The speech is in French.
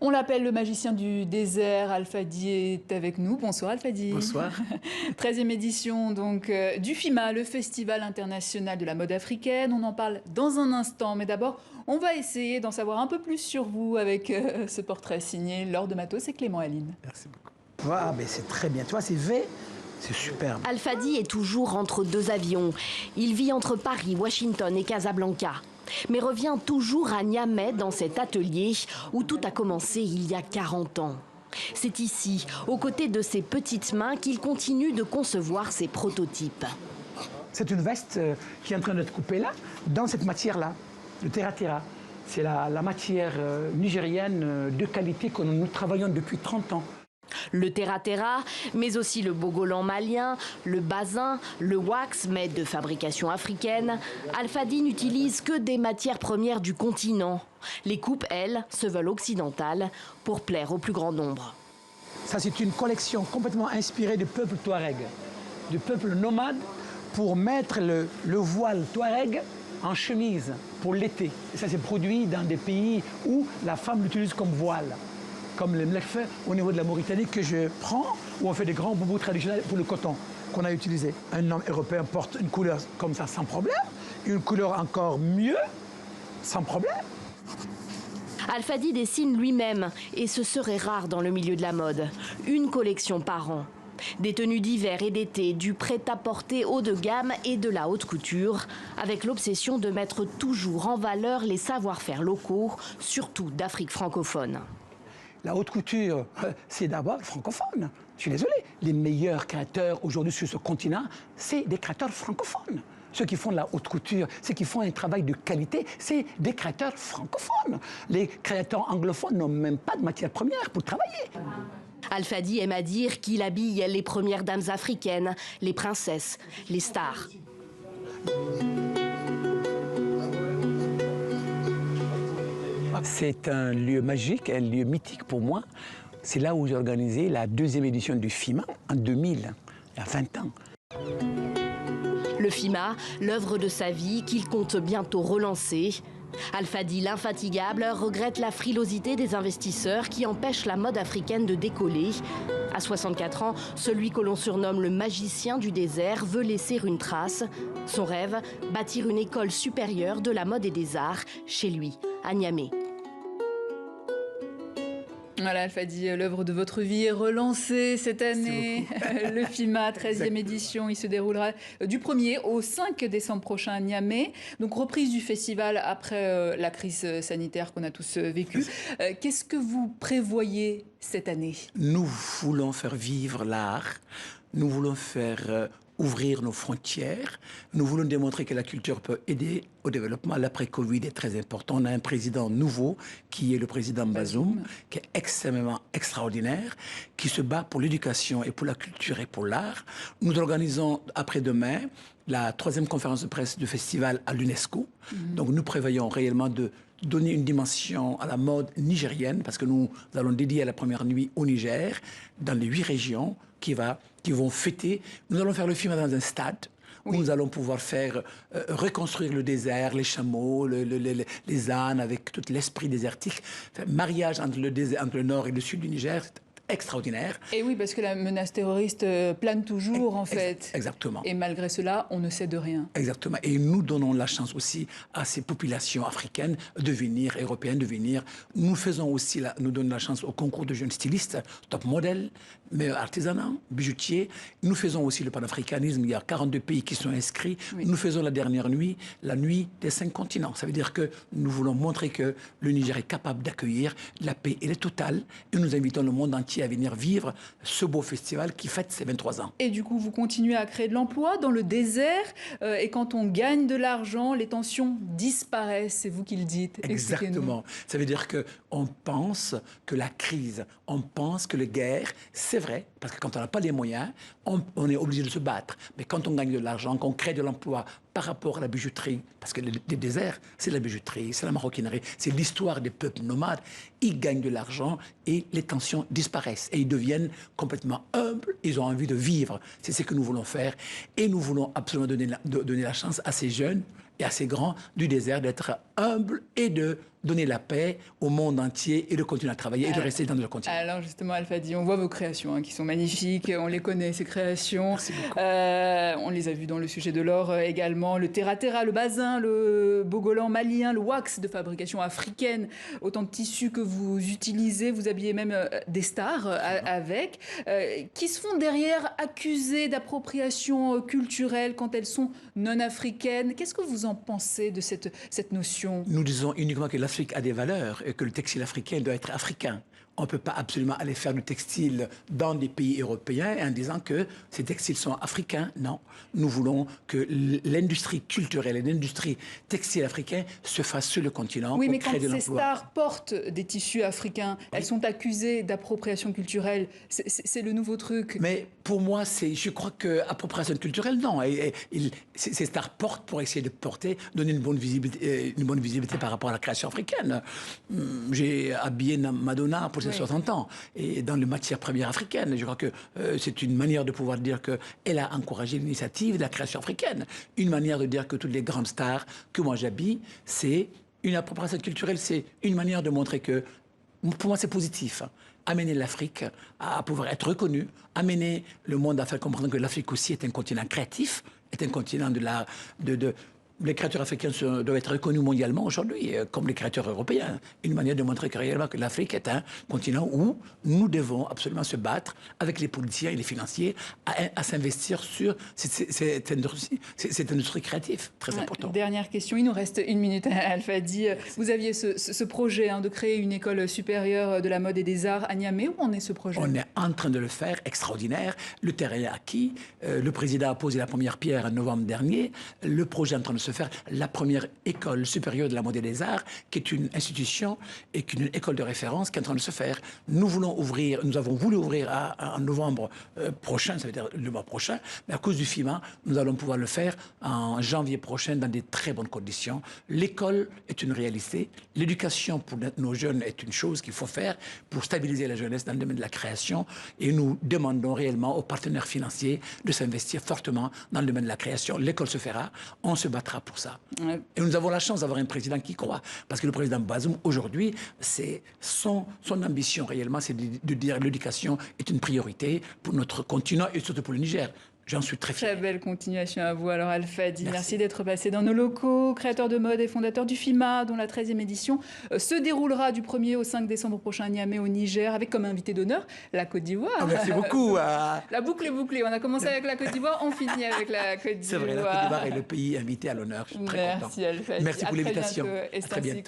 On l'appelle le magicien du désert. Alfadi est avec nous. Bonsoir Alfadi. Bonsoir. 13e édition donc, du FIMA, le Festival international de la mode africaine. On en parle dans un instant, mais d'abord, on va essayer d'en savoir un peu plus sur vous avec ce portrait signé Laure de Matos et Clément Aline. Merci beaucoup. Ah, mais c'est très bien. Tu vois, c'est V. C'est superbe. Alfadi est toujours entre deux avions. Il vit entre Paris, Washington et Casablanca. Mais revient toujours à Niamey dans cet atelier où tout a commencé il y a 40 ans. C'est ici, aux côtés de ses petites mains, qu'il continue de concevoir ses prototypes. C'est une veste qui est en train d'être coupée là, dans cette matière-là, le terra-terra. C'est la matière nigérienne de qualité que nous travaillons depuis 30 ans. Le terra-terra, mais aussi le bogolan malien, le basin, le wax, mais de fabrication africaine. Alfadi n'utilise que des matières premières du continent. Les coupes, elles, se veulent occidentales pour plaire au plus grand nombre. Ça, c'est une collection complètement inspirée du peuple touareg, du peuple nomade, pour mettre le voile touareg en chemise pour l'été. Et ça, c'est produit dans des pays où la femme l'utilise comme voile. Comme le mlekfe au niveau de la Mauritanie que je prends, où on fait des grands boubous traditionnels pour le coton qu'on a utilisé. Un homme européen porte une couleur comme ça sans problème, une couleur encore mieux, sans problème. Alfadi dessine lui-même, et ce serait rare dans le milieu de la mode. Une collection par an. Des tenues d'hiver et d'été, du prêt-à-porter haut de gamme et de la haute couture, avec l'obsession de mettre toujours en valeur les savoir-faire locaux, surtout d'Afrique francophone. La haute couture, c'est d'abord francophone. Je suis désolé. Les meilleurs créateurs aujourd'hui sur ce continent, c'est des créateurs francophones. Ceux qui font de la haute couture, ceux qui font un travail de qualité, c'est des créateurs francophones. Les créateurs anglophones n'ont même pas de matière première pour travailler. Alfadi aime à dire qu'il habille les premières dames africaines, les princesses, les stars. C'est un lieu magique, un lieu mythique pour moi. C'est là où j'ai organisé la 2e édition du FIMA en 2000, il y a 20 ans. Le FIMA, l'œuvre de sa vie qu'il compte bientôt relancer. Alfadi, l'infatigable, regrette la frilosité des investisseurs qui empêchent la mode africaine de décoller. À 64 ans, celui que l'on surnomme le magicien du désert veut laisser une trace. Son rêve, bâtir une école supérieure de la mode et des arts chez lui, à Niamey. Voilà, Alfadi, l'œuvre de votre vie est relancée cette année. Le FIMA, 13e édition, il se déroulera du 1er au 5 décembre prochain à Niamey. Donc reprise du festival après la crise sanitaire qu'on a tous vécue. Qu'est-ce que vous prévoyez cette année? Nous voulons faire vivre l'art, nous voulons faire ouvrir nos frontières. Nous voulons démontrer que la culture peut aider au développement. L'après-Covid est très important. On a un président nouveau, qui est le président Bazoum, qui est extrêmement extraordinaire, qui se bat pour l'éducation et pour la culture et pour l'art. Nous organisons après-demain la 3e conférence de presse du festival à l'UNESCO. Donc nous prévoyons réellement de donner une dimension à la mode nigérienne, parce que nous allons dédier la première nuit au Niger, dans les 8 régions qui vont fêter. Nous allons faire le film dans un stade, où nous allons pouvoir faire reconstruire le désert, les chameaux, les ânes, avec tout l'esprit désertique. Mariage entre le nord et le sud du Niger, c'est extraordinaire. Et oui, parce que la menace terroriste plane toujours, en fait. Exactement. Et malgré cela, on ne sait de rien. Exactement. Et nous donnons la chance aussi à ces populations africaines de venir, européennes de venir. Nous faisons aussi, nous donnons la chance au concours de jeunes stylistes, top modèle, meilleur artisanat, bijoutier. Nous faisons aussi le panafricanisme. Il y a 42 pays qui sont inscrits. Oui. Nous faisons la dernière nuit, la nuit des 5 continents. Ça veut dire que nous voulons montrer que le Niger est capable d'accueillir. La paix, elle est totale. Et nous invitons le monde entier à venir vivre ce beau festival qui fête ses 23 ans. Et du coup, vous continuez à créer de l'emploi dans le désert. Et quand on gagne de l'argent, les tensions disparaissent. C'est vous qui le dites. Exactement. Ça veut dire qu'on pense que la crise, on pense que les guerres, c'est vrai, parce que quand on n'a pas les moyens, on est obligé de se battre. Mais quand on gagne de l'argent, qu'on crée de l'emploi par rapport à la bijouterie, parce que le désert, c'est la bijouterie, c'est la maroquinerie, c'est l'histoire des peuples nomades, ils gagnent de l'argent et les tensions disparaissent. Et ils deviennent complètement humbles, ils ont envie de vivre. C'est ce que nous voulons faire. Et nous voulons absolument donner la chance à ces jeunes et assez grand du désert, d'être humble et de donner la paix au monde entier et de continuer à travailler et de rester dans notre continent. Alors justement, Alfadi, on voit vos créations qui sont magnifiques, on les connaît, ces créations. Merci beaucoup. On les a vues dans le sujet de l'or également, le terra-terra, le basin, le bogolan malien, le wax de fabrication africaine, autant de tissus que vous utilisez, vous habillez même des stars avec, qui se font derrière accusées d'appropriation culturelle quand elles sont non africaines. Qu'est-ce que vous en pensez de cette notion? Nous disons uniquement que l'Afrique a des valeurs et que le textile africain doit être africain. On ne peut pas absolument aller faire du textile dans des pays européens en disant que ces textiles sont africains. Non, nous voulons que l'industrie culturelle et l'industrie textile africaine se fassent sur le continent. Oui, mais quand ces stars portent des tissus africains, elles sont accusées d'appropriation culturelle. C'est le nouveau truc. Mais pour moi, je crois que appropriation culturelle, non. Ces stars portent pour essayer de porter, donner une bonne visibilité par rapport à la création africaine. J'ai habillé Madonna pour ses 60 ans, et dans les matières premières africaines. Je crois que c'est une manière de pouvoir dire qu'elle a encouragé l'initiative de la création africaine. Une manière de dire que toutes les grandes stars que moi j'habille, c'est une appropriation culturelle, c'est une manière de montrer que, pour moi, c'est positif. Amener l'Afrique à pouvoir être reconnue, amener le monde à faire comprendre que l'Afrique aussi est un continent créatif, est un continent les créateurs africains doivent être reconnus mondialement aujourd'hui, comme les créateurs européens. Une manière de montrer que réellement que l'Afrique est un continent où nous devons absolument se battre avec les politiciens et les financiers à s'investir sur cette industrie créative, très important. Dernière question, il nous reste 1 minute, Alfadi. Vous aviez ce projet de créer une école supérieure de la mode et des arts à Niamey. Où en est ce projet? On est en train de le faire, extraordinaire. Le terrain est acquis. Le président a posé la première pierre en novembre dernier. Le projet est en train de se faire, la première école supérieure de la mode et des arts, qui est une institution et une école de référence qui est en train de se faire. Nous avons voulu ouvrir en novembre prochain, ça veut dire le mois prochain, mais à cause du FIMA, nous allons pouvoir le faire en janvier prochain dans des très bonnes conditions. L'école est une réalité. L'éducation pour nos jeunes est une chose qu'il faut faire pour stabiliser la jeunesse dans le domaine de la création, et nous demandons réellement aux partenaires financiers de s'investir fortement dans le domaine de la création. L'école se fera, on se battra pour ça. Et nous avons la chance d'avoir un président qui croit. Parce que le président Bazoum, aujourd'hui, c'est son ambition réellement, c'est de dire que l'éducation est une priorité pour notre continent et surtout pour le Niger. J'en suis très fier. Très belle continuation à vous. Alors Alfadi, merci d'être passé dans nos locaux. Créateur de mode et fondateur du FIMA, dont la 13e édition se déroulera du 1er au 5 décembre prochain à Niamey au Niger, avec comme invité d'honneur la Côte d'Ivoire. Merci beaucoup. La boucle est bouclée. On a commencé avec la Côte d'Ivoire, on finit avec la Côte d'Ivoire. C'est vrai, la Côte d'Ivoire est le pays invité à l'honneur. Je suis très content. Merci Alfadi. Merci pour l'invitation. À très bientôt.